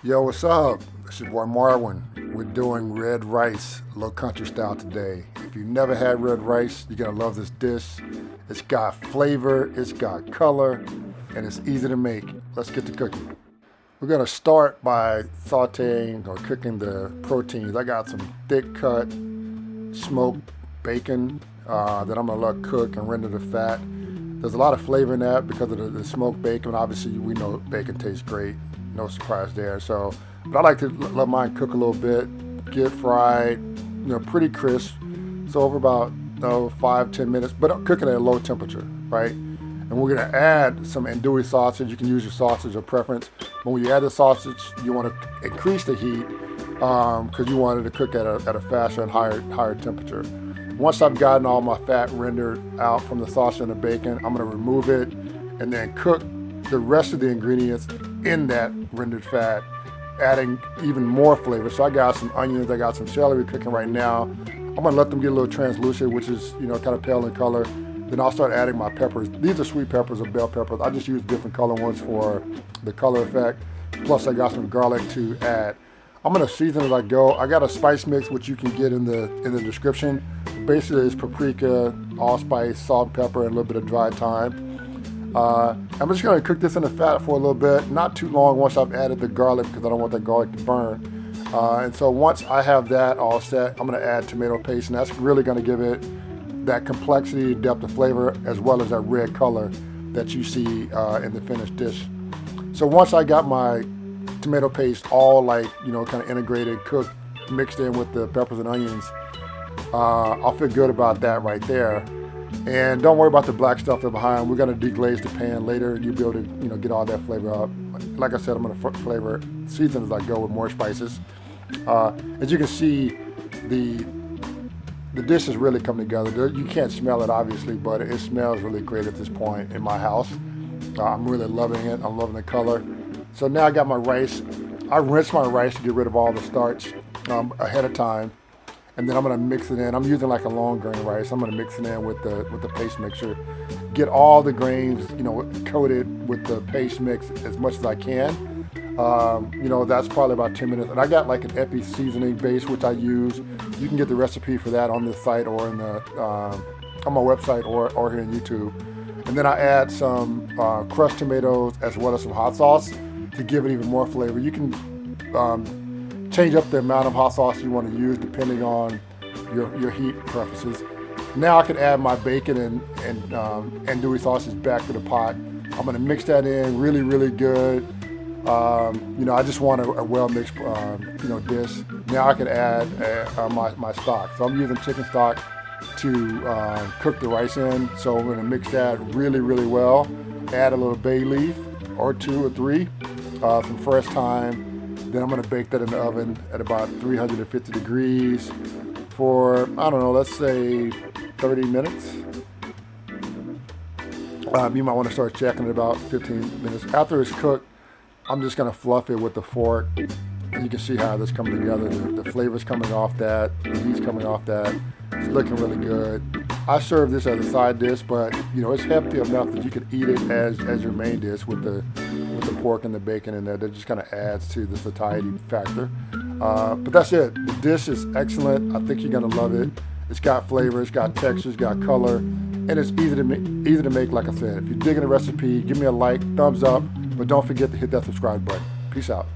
Yo, what's up? It's your boy Marwin. We're doing red rice, Lowcountry style today. If you've never had red rice, you're gonna love this dish. It's got flavor, it's got color, and it's easy to make. Let's get to cooking. We're gonna start by sauteing or cooking the proteins. I got some thick cut smoked bacon that I'm gonna let cook and render the fat. There's a lot of flavor in that because of the smoked bacon. Obviously, we know bacon tastes great. No surprise there. So, but I like to let mine cook a little bit, get fried, pretty crisp. So over about 5-10 minutes, but cooking at a low temperature, right? And we're gonna add some andouille sausage. You can use your sausage of preference. But when you add the sausage, you want to increase the heat because you want it to cook at a faster and higher temperature. Once I've gotten all my fat rendered out from the sausage and the bacon, I'm gonna remove it and then cook the rest of the ingredients in that rendered fat, adding even more flavor. So I got some onions, I got some celery cooking right now. I'm gonna let them get a little translucent, which is kind of pale in color. Then I'll start adding my peppers. These are sweet peppers or bell peppers. I just use different color ones for the color effect. Plus I got some garlic to add. I'm gonna season as I go. I got a spice mix which you can get in the description. Basically it's paprika, allspice, salt and pepper, and a little bit of dried thyme. I'm just gonna cook this in the fat for a little bit, not too long once I've added the garlic because I don't want that garlic to burn. And so once I have that all set, I'm gonna add tomato paste, and that's really gonna give it that complexity, depth of flavor, as well as that red color that you see in the finished dish. So once I got my tomato paste all kind of integrated, cooked, mixed in with the peppers and onions, I'll feel good about that right there. And don't worry about the black stuff that's behind. We're gonna deglaze the pan later. You'll be able to get all that flavor up. Like I said, I'm gonna flavor season as I go with more spices. As you can see, the dish has really come together. You can't smell it obviously, but it smells really great at this point in my house. I'm really loving it. I'm loving the color. So now I got my rice. I rinse my rice to get rid of all the starch ahead of time. And then I'm gonna mix it in. I'm using like a long grain rice. I'm gonna mix it in with the paste mixture. Get all the grains, coated with the paste mix as much as I can. That's probably about 10 minutes. And I got like an epi seasoning base which I use. You can get the recipe for that on this site or in on my website or here on YouTube. And then I add some crushed tomatoes as well as some hot sauce to give it even more flavor. You can change up the amount of hot sauce you want to use depending on your heat preferences. Now I can add my bacon and andouille sausage back to the pot. I'm going to mix that in really, really good. I just want a well-mixed dish. Now I can add my stock. So I'm using chicken stock to cook the rice in. So I'm going to mix that really, really well. Add a little bay leaf or 2 or 3, some fresh thyme. Then I'm gonna bake that in the oven at about 350 degrees for, I don't know, let's say 30 minutes. You might wanna start checking it about 15 minutes. After it's cooked, I'm just gonna fluff it with the fork. And you can see how this coming together. The flavor's coming off that, the heat's coming off that. It's looking really good. I serve this as a side dish, but it's hefty enough that you could eat it as your main dish with the pork and the bacon in there. That just kind of adds to the satiety factor. But that's it. The dish is excellent. I think you're gonna love it. It's got flavor, it's got texture, it's got color, and it's easy to make. Like I said, if you're digging the recipe, give me a like, thumbs up, but don't forget to hit that subscribe button. Peace out.